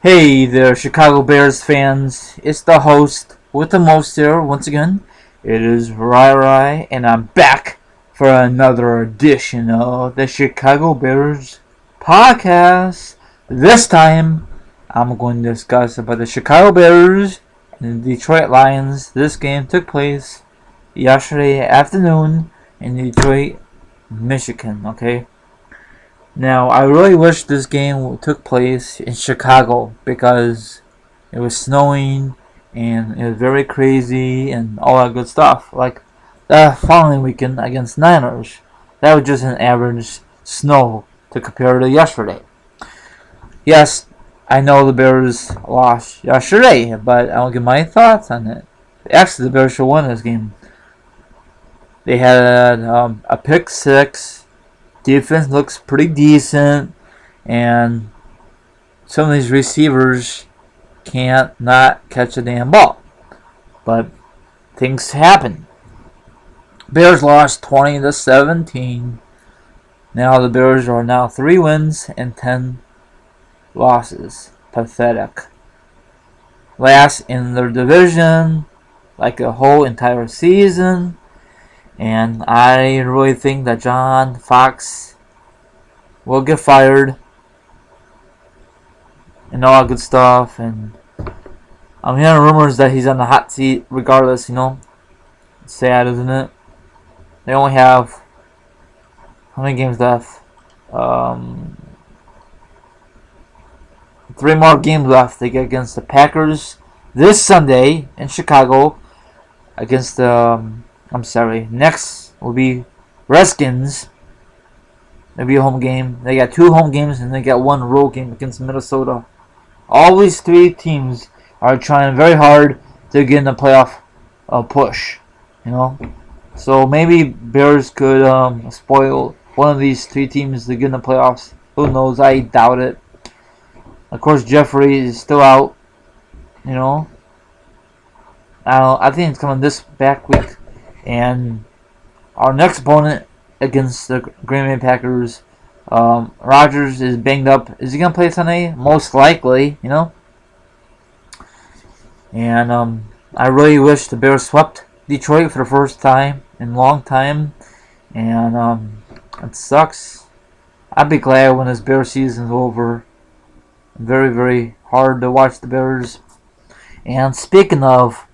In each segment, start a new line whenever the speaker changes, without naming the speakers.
Hey there, Chicago Bears fans. It's the host with the most here once again. It is Rai, and I'm back for another edition of the Chicago Bears podcast. This time, I'm going to discuss about the Chicago Bears and the Detroit Lions. This game took place yesterday afternoon in Detroit, Michigan. Okay. Now, I really wish this game took place in Chicago because it was snowing and it was very crazy and all that good stuff. Like that following weekend against Niners, that was just an average snow to compare to yesterday. Yes, I know the Bears lost yesterday, but I'll give my thoughts on it. Actually, the Bears should win this game. They had a pick six. Defense looks pretty decent, and some of these receivers can't not catch a damn ball. But things happen. Bears lost 20-17. Now the Bears are now 3 wins and 10 losses. Pathetic. Last in their division, like the whole entire season. And I really think that John Fox will get fired and all that good stuff. And I'm hearing rumors that he's on the hot seat regardless, It's sad, isn't it? They only have how many games left? 3 more games left. They get against the Packers this Sunday in Chicago. Against next will be Redskins. It'll be a home game. They got 2 home games and they got 1 road game against Minnesota. All these 3 teams are trying very hard to get in the playoff push, So maybe Bears could spoil one of these 3 teams to get in the playoffs. Who knows? I doubt it. Of course, Jeffrey is still out. I think it's coming this back week. And our next opponent against the Green Bay Packers, Rodgers is banged up. Is he going to play Sunday? Most likely, And I really wish the Bears swept Detroit for the first time in a long time. And it sucks. I'd be glad when this Bears season's over. Very, very hard to watch the Bears. And speaking of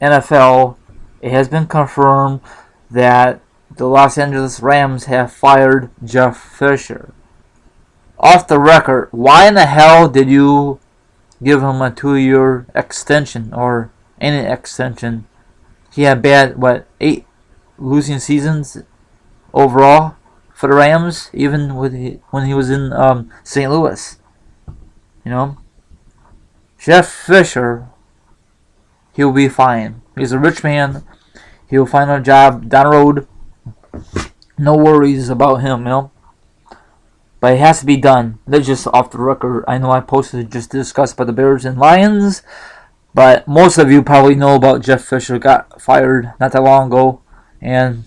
NFL, it has been confirmed that the Los Angeles Rams have fired Jeff Fisher. Off the record, why in the hell did you give him a 2-year extension or any extension? He had 8 losing seasons overall for the Rams, even when he was in St. Louis. Jeff Fisher, he'll be fine. He's a rich man. He'll find a job down the road. No worries about him, But it has to be done. That's just off the record. I know I posted just to discuss about the Bears and Lions, but most of you probably know about Jeff Fisher got fired not that long ago, and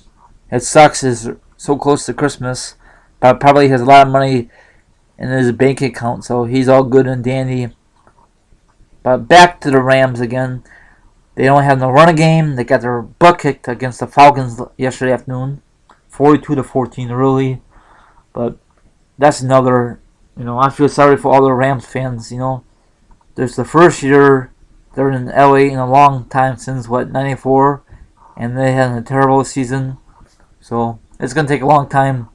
it sucks. It's so close to Christmas, but probably has a lot of money in his bank account, so he's all good and dandy. But back to the Rams again. They don't have no running game. They got their butt kicked against the Falcons yesterday afternoon, 42-14, really. But that's another. I feel sorry for all the Rams fans. There's the first year they're in LA in a long time since '94, and they had a terrible season. So it's gonna take a long time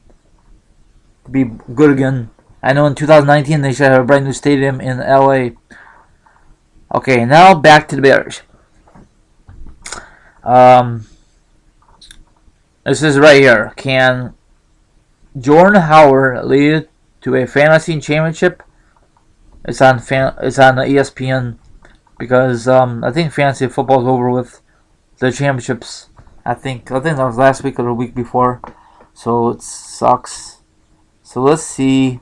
to be good again. I know in 2019 they should have a brand new stadium in LA. Okay, now back to the Bears. This is right here. Can Jordan Howard lead to a fantasy championship? It's on ESPN because I think fantasy football is over with the championships. I think that was last week or the week before, so it sucks. So let's see.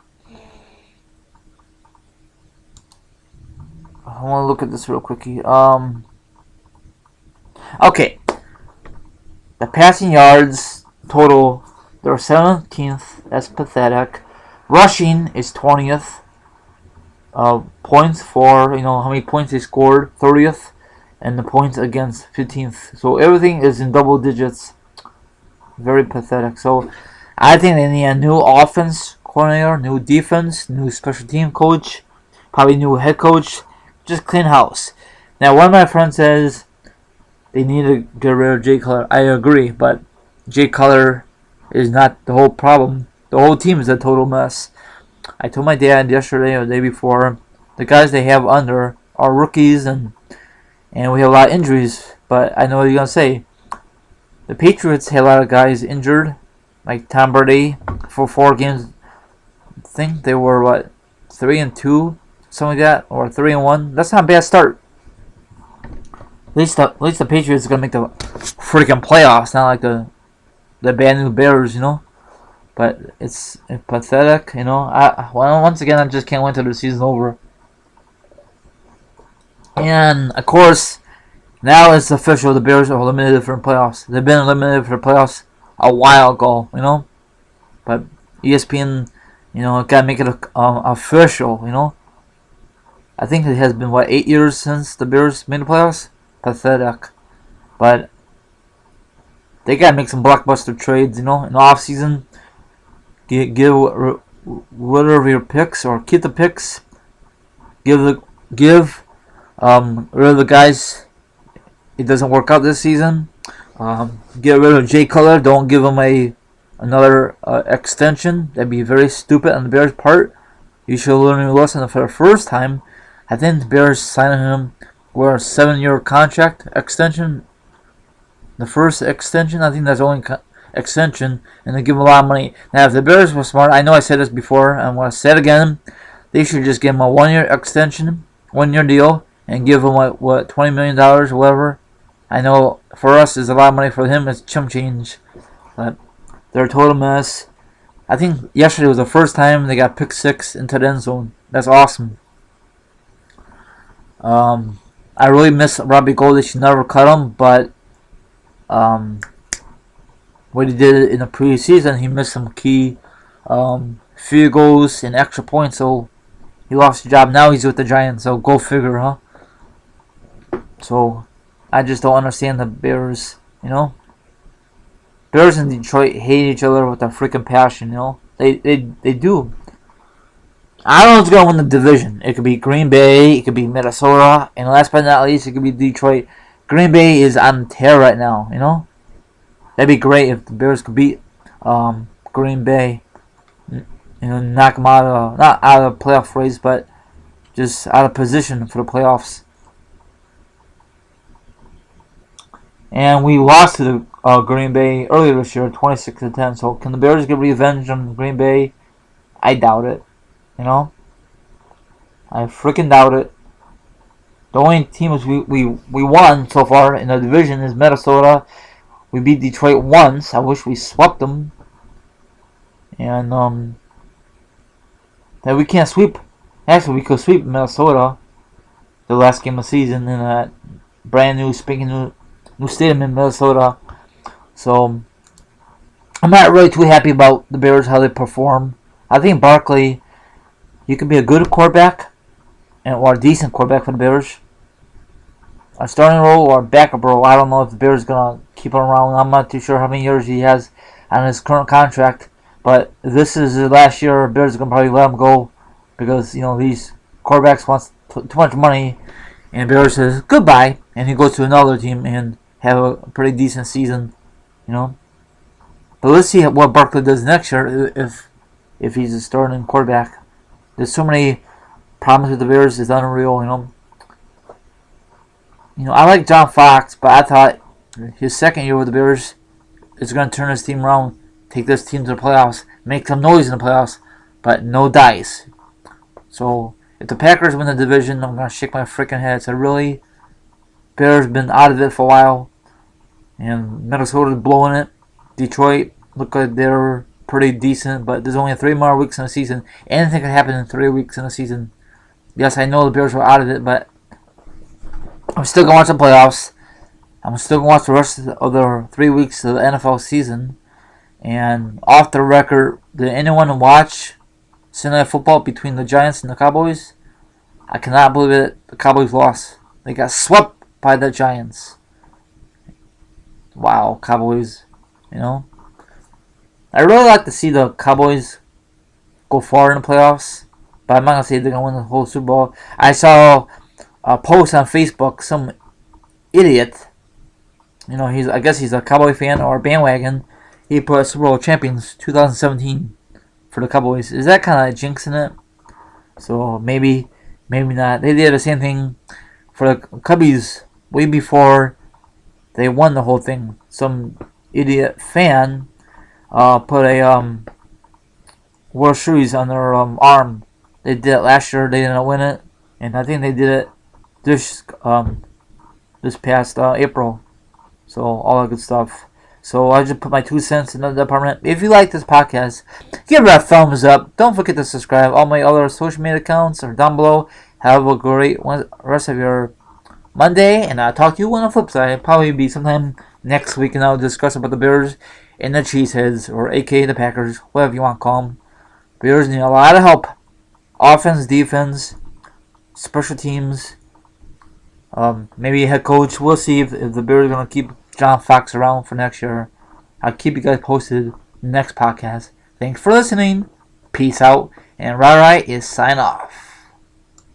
I want to look at this real quickly. Okay. The passing yards total, they're 17th. That's pathetic. Rushing is 20th. Points for, how many points they scored, 30th. And the points against, 15th. So everything is in double digits. Very pathetic. So I think they need a new offense coordinator, new defense, new special team coach, probably new head coach. Just clean house. Now, one of my friends says they need to get rid of Jay Cutler. I agree, but Jay Cutler is not the whole problem. The whole team is a total mess. I told my dad yesterday or the day before, the guys they have under are rookies and we have a lot of injuries. But I know what you're going to say. The Patriots had a lot of guys injured, like Tom Brady for 4 games. I think they were 3-2, something like that, or 3-1. That's not a bad start. At least the Patriots are gonna make the freaking playoffs, not like the bad new Bears, But it's pathetic, once again, I just can't wait till the season's over. And of course, now it's official. The Bears are eliminated from playoffs. They've been eliminated from playoffs a while ago, But ESPN, gotta make it official, I think it has been 8 years since the Bears made the playoffs. Pathetic, but they gotta make some blockbuster trades, in the off season. Give rid of your picks or keep the picks. Give rid of the guys. It doesn't work out this season. Get rid of Jay Cutler. Don't give him another extension. That'd be very stupid on the Bears' part. You should learn your lesson for the first time. I think the Bears signing him with a 7-year contract extension. The first extension, I think that's the only extension, and they give him a lot of money. Now, if the Bears were smart, I know I said this before, and I'm going to say it again, they should just give him a 1-year extension, 1-year deal, and give him $20 million or whatever. I know for us it's a lot of money. For him it's chump change, but they're a total mess. I think yesterday was the first time they got pick 6 into the end zone. That's awesome. I really miss Robbie Gould. They should never cut him, but what he did in the preseason, he missed some key field goals and extra points, so he lost his job. Now he's with the Giants, so go figure, huh? So I just don't understand the Bears, Bears and Detroit hate each other with a freaking passion, They do. I don't know who's going to win the division. It could be Green Bay, it could be Minnesota, and last but not least, it could be Detroit. Green Bay is on tear right now, That'd be great if the Bears could beat Green Bay, knock them not out of the playoff race, but just out of position for the playoffs. And we lost to the Green Bay earlier this year, 26-10. So can the Bears get revenge on Green Bay? I doubt it. I freaking doubt it. The only teams we won so far in the division is Minnesota. We beat Detroit once. I wish we swept them. And that we can't sweep. Actually, we could sweep Minnesota the last game of the season in that brand new, new stadium in Minnesota. So I'm not really too happy about the Bears, how they perform. I think Barkley, he could be a good quarterback or a decent quarterback for the Bears. A starting role or a backup role. I don't know if the Bears going to keep him around. I'm not too sure how many years he has on his current contract. But if this is his last year, the Bears are going to probably let him go because, these quarterbacks want too much money. And the Bears says goodbye. And he goes to another team and have a pretty decent season, But let's see what Barkley does next year if he's a starting quarterback. There's so many problems with the Bears. It's unreal, I like John Fox, but I thought his second year with the Bears is going to turn his team around, take this team to the playoffs, make some noise in the playoffs, but no dice. So if the Packers win the division, I'm going to shake my freaking head. So really, Bears been out of it for a while, and Minnesota's blowing it. Detroit look like they're pretty decent, but there's only 3 more weeks in the season. Anything can happen in 3 weeks in the season. Yes, I know the Bears were out of it, but I'm still going to watch the playoffs. I'm still going to watch the rest of the 3 weeks of the NFL season. And off the record, did anyone watch Sunday Night Football between the Giants and the Cowboys. I cannot believe it. The Cowboys lost. They got swept by the Giants. Wow, Cowboys. I really like to see the Cowboys go far in the playoffs, but I'm not gonna say they're gonna win the whole Super Bowl. I saw a post on Facebook. Some idiot. I guess he's a Cowboy fan or a bandwagon. He put Super Bowl champions 2017 for the Cowboys. Is that kind of jinxing it? So maybe not. They did the same thing for the Cubbies way before they won the whole thing. Some idiot fan put a World Series on their arm. They did it last year. They didn't win it, and I think they did it this past April. So all that good stuff. So I just put my 2 cents in the department. If you like this podcast, give it a thumbs up. Don't forget to subscribe. All my other social media accounts are down below. Have a great rest of your Monday, and I'll talk to you on the flip side. Probably be sometime next week, and I'll discuss about the Bears and the Cheeseheads, or aka the Packers, whatever you want to call them. Bears need a lot of help. Offense, defense, special teams, maybe a head coach. We'll see if the Bears are going to keep John Fox around for next year. I'll keep you guys posted next podcast. Thanks for listening. Peace out. And Rai is sign off.